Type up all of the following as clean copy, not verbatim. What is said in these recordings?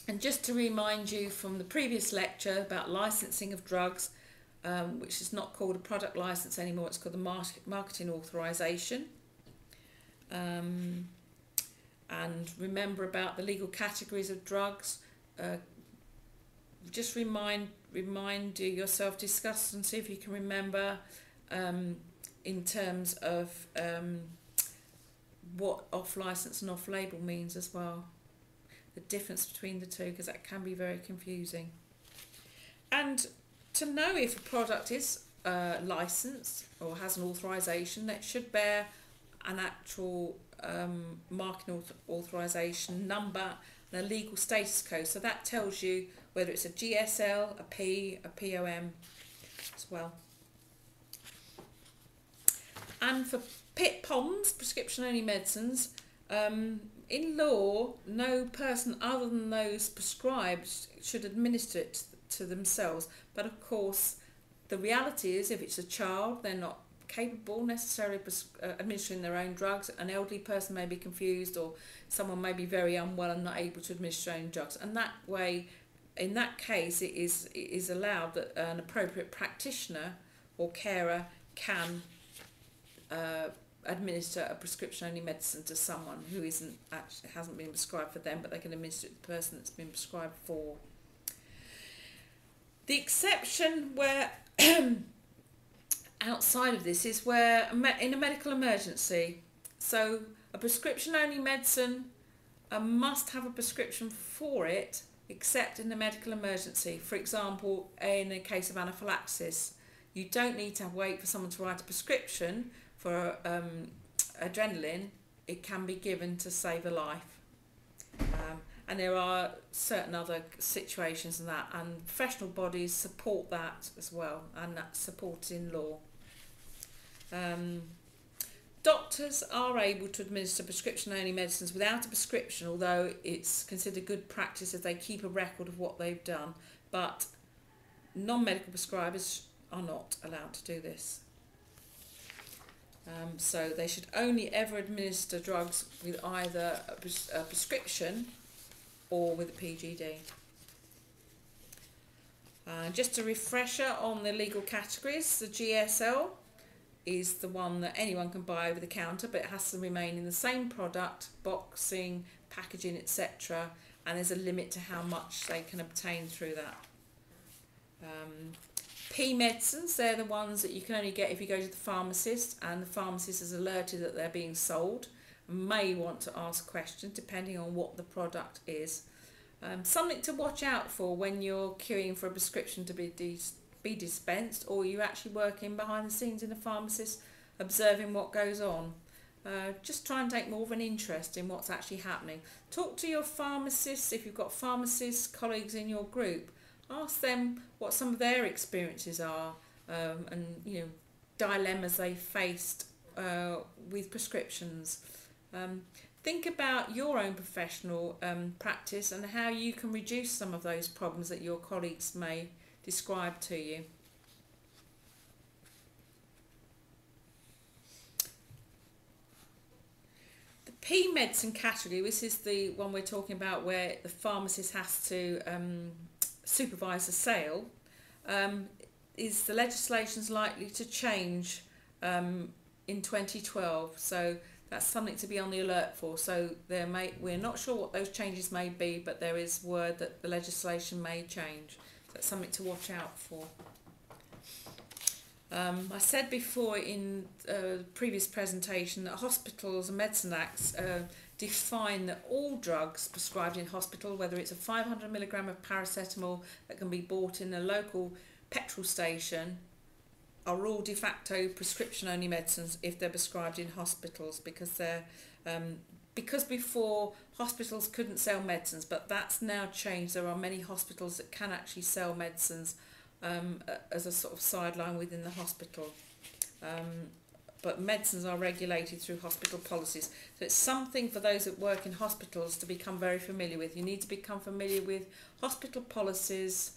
And just to remind you from the previous lecture about licensing of drugs, which is not called a product license anymore, it's called the marketing authorization. And remember about the legal categories of drugs. Just remind yourself, discuss and see if you can remember in terms of what off-license and off-label means as well. The difference between the two, because that can be very confusing. And to know if a product is licensed or has an authorization, that should bear an actual marketing authorization number and a legal status code. So that tells you whether it's a GSL, a P, a POM as well. And for POMs, prescription-only medicines, in law, no person other than those prescribed should administer it to themselves. But of course, the reality is if it's a child, they're not capable necessarily of administering their own drugs. An elderly person may be confused, or someone may be very unwell and not able to administer their own drugs. And that way, in that case, it is allowed that an appropriate practitioner or carer can administer a prescription-only medicine to someone who hasn't been prescribed for them, but they can administer it to the person that's been prescribed for. The exception where outside of this is where in a medical emergency. So a prescription-only medicine must have a prescription for it, except in a medical emergency. For example, in a case of anaphylaxis, you don't need to wait for someone to write a prescription for adrenaline. It can be given to save a life. And there are certain other situations in that, and professional bodies support that as well, and that's supported in law. Doctors are able to administer prescription-only medicines without a prescription, although it's considered good practice if they keep a record of what they've done, but non-medical prescribers are not allowed to do this. So they should only ever administer drugs with either a prescription or with a PGD. Just a refresher on the legal categories, the GSL is the one that anyone can buy over the counter, but it has to remain in the same product, boxing, packaging, etc. And there's a limit to how much they can obtain through that. P medicines, they're the ones that you can only get if you go to the pharmacist, and the pharmacist is alerted that they're being sold and may want to ask questions depending on what the product is. Something to watch out for when you're queuing for a prescription to be dispensed, or you're actually working behind the scenes in a pharmacist observing what goes on. Just try and take more of an interest in what's actually happening. Talk to your pharmacists if you've got pharmacist colleagues in your group. Ask them what some of their experiences are, and dilemmas they faced with prescriptions. Think about your own professional practice and how you can reduce some of those problems that your colleagues may describe to you. The P medicine category, this is the one we're talking about where the pharmacist has to supervise the sale, is the legislation's likely to change in 2012, so that's something to be on the alert for. So we're not sure what those changes may be, but there is word that the legislation may change. So that's something to watch out for. I said before in the previous presentation that hospitals and medicine acts define that all drugs prescribed in hospital, whether it's a 500 milligram of paracetamol that can be bought in a local petrol station, are all de facto prescription-only medicines if they're prescribed in hospitals, because before hospitals couldn't sell medicines, but that's now changed. There are many hospitals that can actually sell medicines as a sort of sideline within the hospital. But medicines are regulated through hospital policies. So it's something for those that work in hospitals to become very familiar with. You need to become familiar with hospital policies,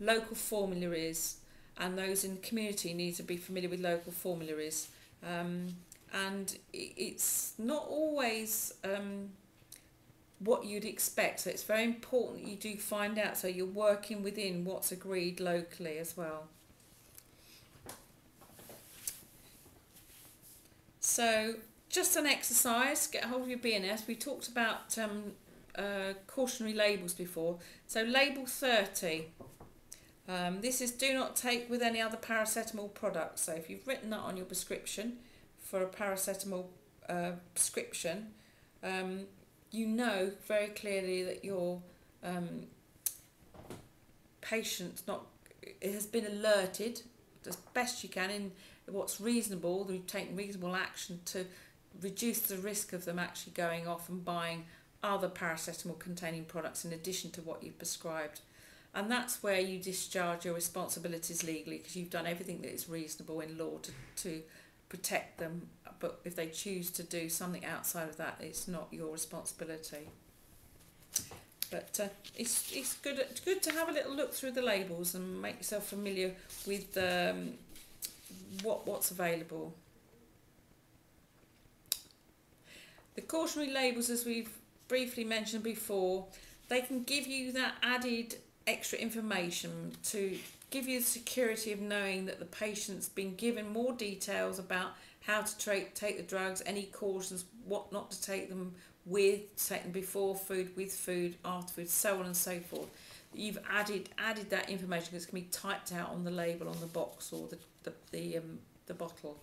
local formularies, and those in the community need to be familiar with local formularies. And it's not always what you'd expect. So it's very important that you do find out, so you're working within what's agreed locally as well. So just an exercise, get hold of your BNS. We talked about cautionary labels before. So label 30, this is do not take with any other paracetamol product. So if you've written that on your prescription for a paracetamol prescription, you know very clearly that your patient has been alerted as best you can in what's reasonable. You've taken reasonable action to reduce the risk of them actually going off and buying other paracetamol containing products in addition to what you've prescribed. And that's where you discharge your responsibilities legally, because you've done everything that is reasonable in law to protect them. But if they choose to do something outside of that, it's not your responsibility. But it's good to have a little look through the labels and make yourself familiar with what's available. The cautionary labels, as we've briefly mentioned before, they can give you that added extra information to give you the security of knowing that the patient's been given more details about how to take the drugs, any cautions, what not to take them with, take them before food, with food, after food, so on and so forth. You've added that information because it can be typed out on the label on the box or the bottle.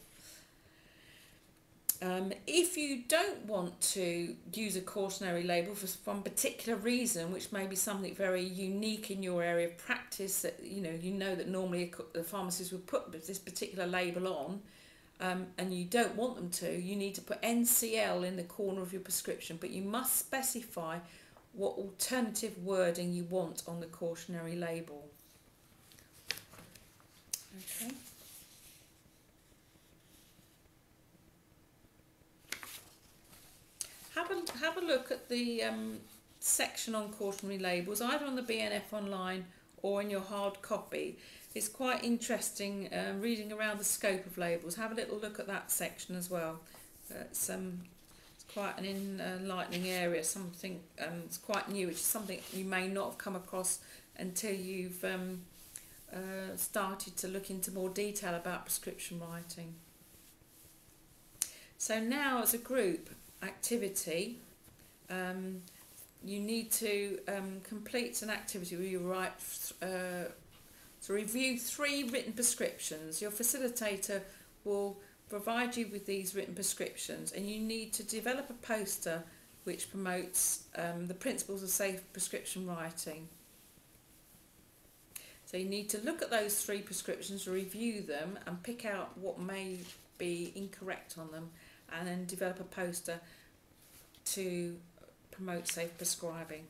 If you don't want to use a cautionary label for some particular reason, which may be something very unique in your area of practice, that you know that normally the pharmacist would put this particular label on, and you don't want them to, you need to put NCL in the corner of your prescription, but you must specify what alternative wording you want on the cautionary label. Okay. Have a look at the section on cautionary labels, either on the BNF online or in your hard copy. It's quite interesting reading around the scope of labels. Have a little look at that section as well. It's quite an enlightening area, something it's quite new, which is something you may not have come across until you've started to look into more detail about prescription writing. So now, as a group activity, you need to complete an activity where you write to review 3 written prescriptions. Your facilitator will provide you with these written prescriptions, and you need to develop a poster which promotes the principles of safe prescription writing. So you need to look at those 3 prescriptions, review them and pick out what may be incorrect on them, and then develop a poster to promote safe prescribing.